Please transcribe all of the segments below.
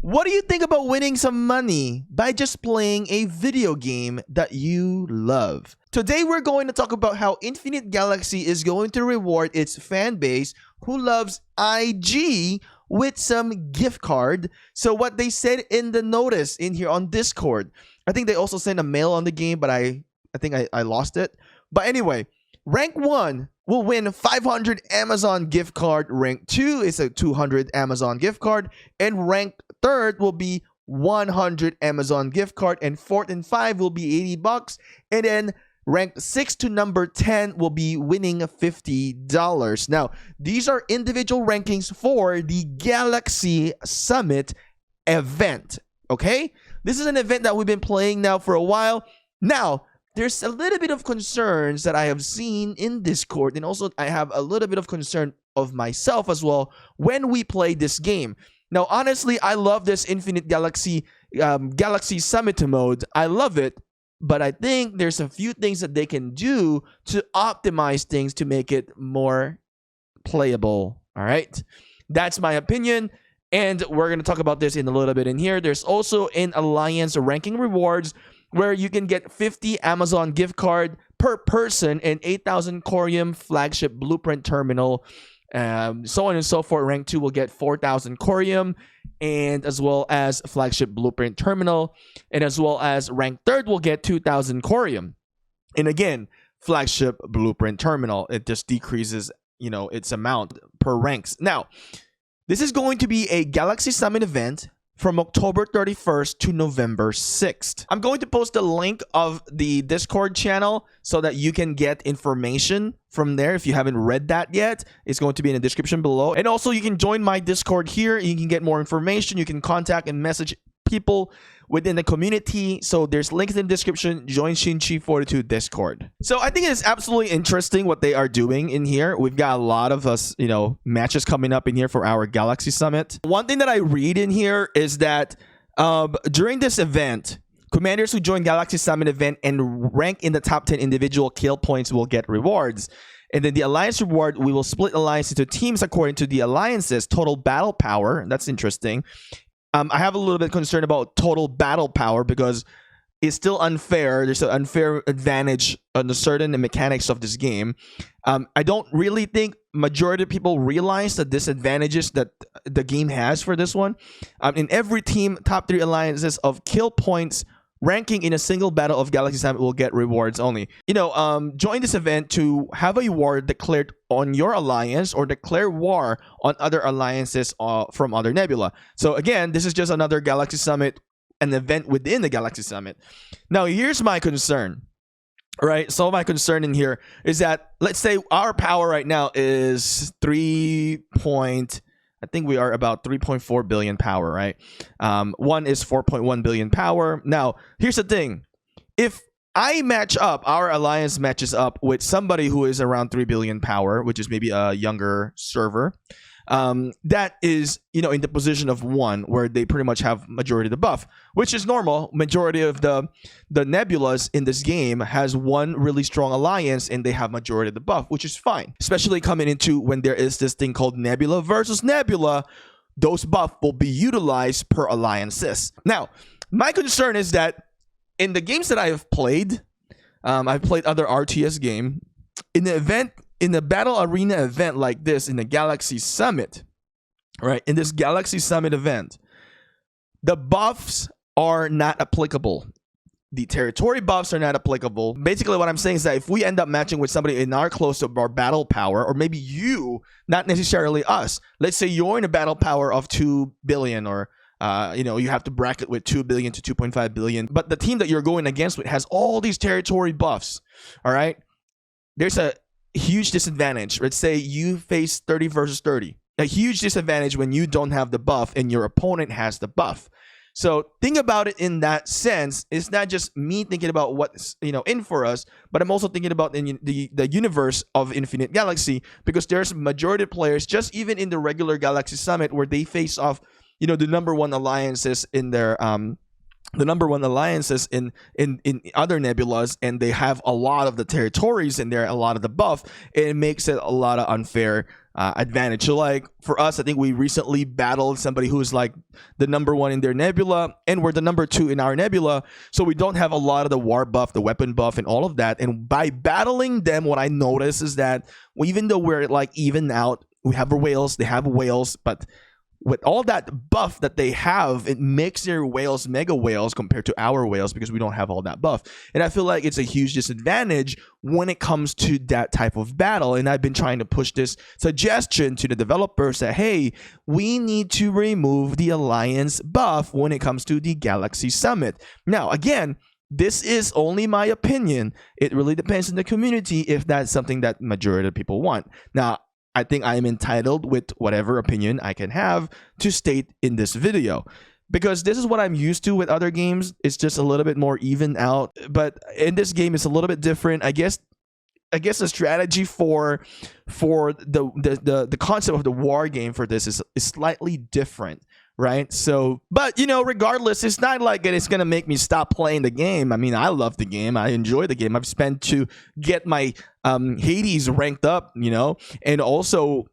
What do you think about winning some money by just playing a video game that you love? Today, we're going to talk about how Infinite Galaxy is going to reward its fan base who loves IG with some gift card. So what they said in the notice in here on Discord, I think they also sent a mail on the game, but I think I lost it. But anyway, rank 1 will win 500 Amazon gift card. Rank 2 is a 200 Amazon gift card. And rank 3rd will be 100 Amazon gift card. And 4th and 5 will be 80 bucks. And then rank 6 to number 10 will be winning $50. Now, these are individual rankings for the Galaxy Summit event. Okay? This is an event that we've been playing now for a while. Now, there's a little bit of concerns that I have seen in Discord, and also I have a little bit of concern of myself as well when we play this game. Now, honestly, I love this Infinite Galaxy Galaxy Summit mode. I love it, but I think there's a few things that they can do to optimize things to make it more playable. All right, that's my opinion. And we're going to talk about this in a little bit in here. There's also an Alliance ranking rewards where you can get 50 Amazon gift card per person and 8,000 Corium flagship blueprint terminal. So on and so forth. Rank 2 will get 4,000 Corium and as well as flagship blueprint terminal. And as well as rank 3rd will get 2,000 Corium. And again, flagship blueprint terminal. It just decreases, its amount per ranks. Now, this is going to be a Galaxy Summit event from October 31st to November 6th. I'm going to post a link of the Discord channel so that you can get information from there. If you haven't read that yet, it's going to be in the description below. And also, you can join my Discord here. You can get more information. You can contact and message people within the community. So there's links in the description. Join Shinchi 42 Discord. So I think it's absolutely interesting what they are doing in here. We've got a lot of us, matches coming up in here for our Galaxy Summit. One thing that I read in here is that during this event, commanders who join Galaxy Summit event and rank in the top 10 individual kill points will get rewards. And then the Alliance reward, we will split Alliance into teams according to the Alliance's total battle power. That's interesting. I have a little bit concerned about total battle power because it's still unfair. There's an unfair advantage on the certain mechanics of this game. I don't really think majority of people realize the disadvantages that the game has for this one. In every team, top 3 alliances of kill points ranking in a single battle of Galaxy Summit will get rewards only. Join this event to have a war declared on your alliance or declare war on other alliances from other nebula. So again, this is just another Galaxy Summit, an event within the Galaxy Summit. Now, here's my concern. Right? So my concern in here is that, let's say our power right now is I think we are about 3.4 billion power, right? One is 4.1 billion power. Now, here's the thing. If I match up, our alliance matches up with somebody who is around 3 billion power, which is maybe a younger server, that is, in the position of 1, where they pretty much have majority of the buff, which is normal. Majority of the nebulas in this game has one really strong alliance and they have majority of the buff, which is fine. Especially coming into when there is this thing called nebula versus nebula, those buff will be utilized per alliances. Now, my concern is that in the games that I have played, I've played other RTS game, in the battle arena event like this, in the Galaxy Summit, right? In this Galaxy Summit event, the buffs are not applicable. The territory buffs are not applicable. Basically, what I'm saying is that if we end up matching with somebody in our close to our battle power, or maybe you, not necessarily us, let's say you're in a battle power of 2 billion or you have to bracket with 2 billion to 2.5 billion, but the team that you're going against with has all these territory buffs, all right? There's a huge disadvantage. Let's say you face 30 versus 30. A huge disadvantage when you don't have the buff and your opponent has the buff. So think about it in that sense. It's not just me thinking about what's in for us, but I'm also thinking about in the universe of Infinite Galaxy, because there's majority of players just even in the regular Galaxy Summit where they face off the number 1 alliances in their the number 1 alliances in other nebulas, and they have a lot of the territories in there, a lot of the buff. It makes it a lot of unfair advantage. So like for us, I think we recently battled somebody who's like the number 1 in their nebula, and we're the number 2 in our nebula. So we don't have a lot of the war buff, the weapon buff, and all of that. And by battling them, what I notice is that even though we're like even out, we have our whales, they have whales, but with all that buff that they have, it makes their whales mega whales compared to our whales because we don't have all that buff. And I feel like it's a huge disadvantage when it comes to that type of battle. And I've been trying to push this suggestion to the developers that, hey, we need to remove the Alliance buff when it comes to the Galaxy Summit. Now, again, this is only my opinion. It really depends on the community if that's something that majority of people want. Now, I think I am entitled with whatever opinion I can have to state in this video, because this is what I'm used to with other games. It's just a little bit more even out, but in this game it's a little bit different. I guess the strategy for the concept of the war game for this is slightly different, right? So, but you know, regardless, it's not like it's gonna make me stop playing the game. I mean, I love the game, I enjoy the game. I've spent to get my Hades ranked up, you know, and also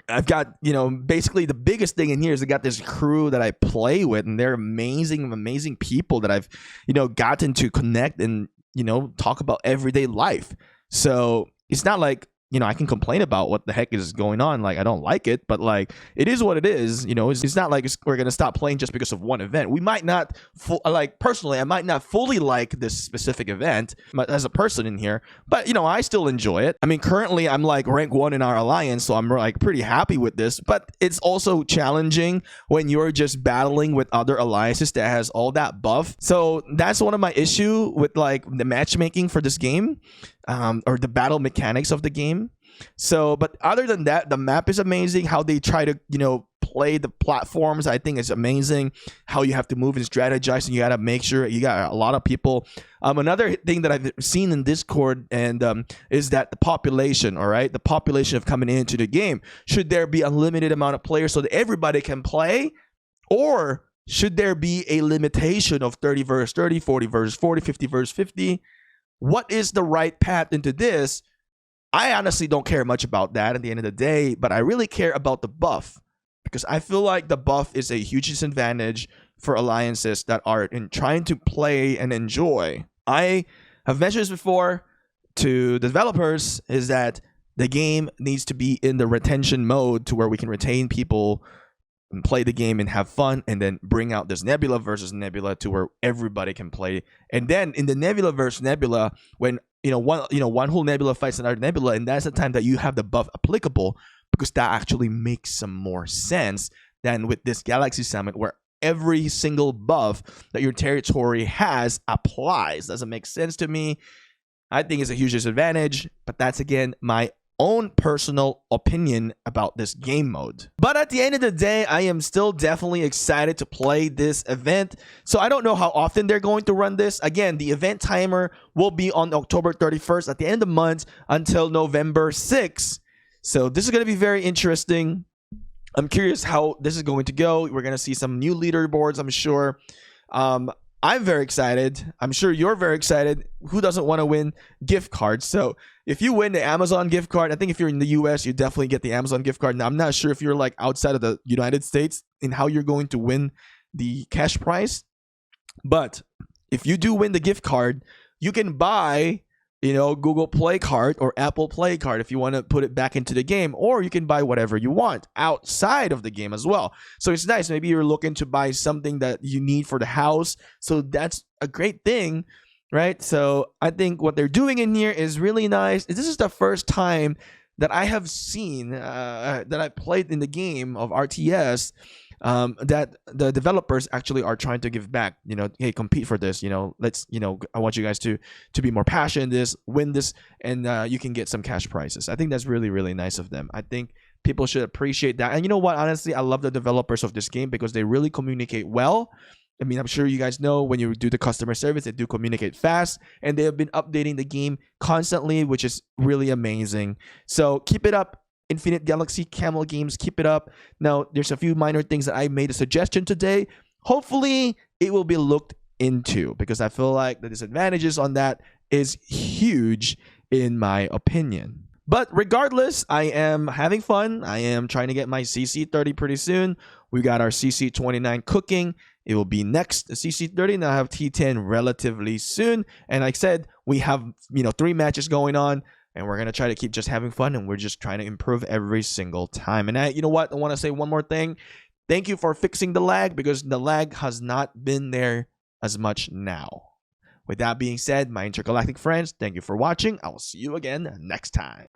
I've got, you know, basically the biggest thing in here is I got this crew that I play with, and they're amazing people that I've, you know, gotten to connect and, you know, talk about everyday life. So it's not like, you know, I can complain about what the heck is going on. Like, I don't like it, but like, it is what it is. You know, it's not like we're going to stop playing just because of one event. We might not, like, personally, I might not fully like this specific event as a person in here, but, you know, I still enjoy it. I mean, currently, I'm like rank 1 in our alliance, so I'm like pretty happy with this, but it's also challenging when you're just battling with other alliances that has all that buff. So that's one of my issue with like the matchmaking for this game. Or the battle mechanics of the game. So, but other than that, the map is amazing. How they try to, you know, play the platforms, I think is amazing. How you have to move and strategize, and you got to make sure you got a lot of people. Another thing that I've seen in Discord and is that the population, all right, the population of coming into the game. Should there be a limited amount of players so that everybody can play, or should there be a limitation of 30 versus 30, 40 versus 40, 50 versus 50? What is the right path into this? I honestly don't care much about that at the end of the day, but I really care about the buff, because I feel like the buff is a huge disadvantage for alliances that are trying to play and enjoy. I have mentioned this before to developers, is that the game needs to be in the retention mode to where we can retain people and play the game and have fun, and then bring out this Nebula versus Nebula to where everybody can play. And then in the Nebula versus Nebula, when one whole Nebula fights another Nebula, and that's the time that you have the buff applicable, because that actually makes some more sense than with this Galaxy Summit where every single buff that your territory has applies. Doesn't make sense to me. I think it's a huge disadvantage, but that's again my own personal opinion about this game mode. But at the end of the day, I am still definitely excited to play this event. So I don't know how often they're going to run this. Again, the event timer will be on October 31st at the end of the month until November 6th. So this is going to be very interesting. I'm curious how this is going to go. We're going to see some new leaderboards, I'm sure. I'm very excited. I'm sure you're very excited. Who doesn't want to win gift cards? So if you win the Amazon gift card, I think if you're in the US, you definitely get the Amazon gift card. Now, I'm not sure if you're like outside of the United States and how you're going to win the cash prize. But if you do win the gift card, you can buy, you know, Google Play card or Apple Play card if you want to put it back into the game, or you can buy whatever you want outside of the game as well. So it's nice. Maybe you're looking to buy something that you need for the house. So that's a great thing, right? So I think what they're doing in here is really nice. This is the first time that I have seen that I played in the game of RTS that the developers actually are trying to give back, you know, hey, compete for this, you know, let's, you know, I want you guys to be more passionate in this, win this, and you can get some cash prizes. I think that's really, really nice of them. I think people should appreciate that. And you know what, honestly, I love the developers of this game because they really communicate well. I mean, I'm sure you guys know when you do the customer service, they do communicate fast, and they have been updating the game constantly, which is really amazing. So keep it up, Infinite Galaxy Camel Games, keep it up. Now, there's a few minor things that I made a suggestion today. Hopefully, it will be looked into, because I feel like the disadvantages on that is huge in my opinion. But regardless, I am having fun. I am trying to get my CC30 pretty soon. We got our CC29 cooking. It will be next CC30, and I have T10 relatively soon. And like I said, we have 3 matches going on, and we're gonna try to keep just having fun, and we're just trying to improve every single time. And you know what? I want to say one more thing. Thank you for fixing the lag, because the lag has not been there as much now. With that being said, my intergalactic friends, thank you for watching. I will see you again next time.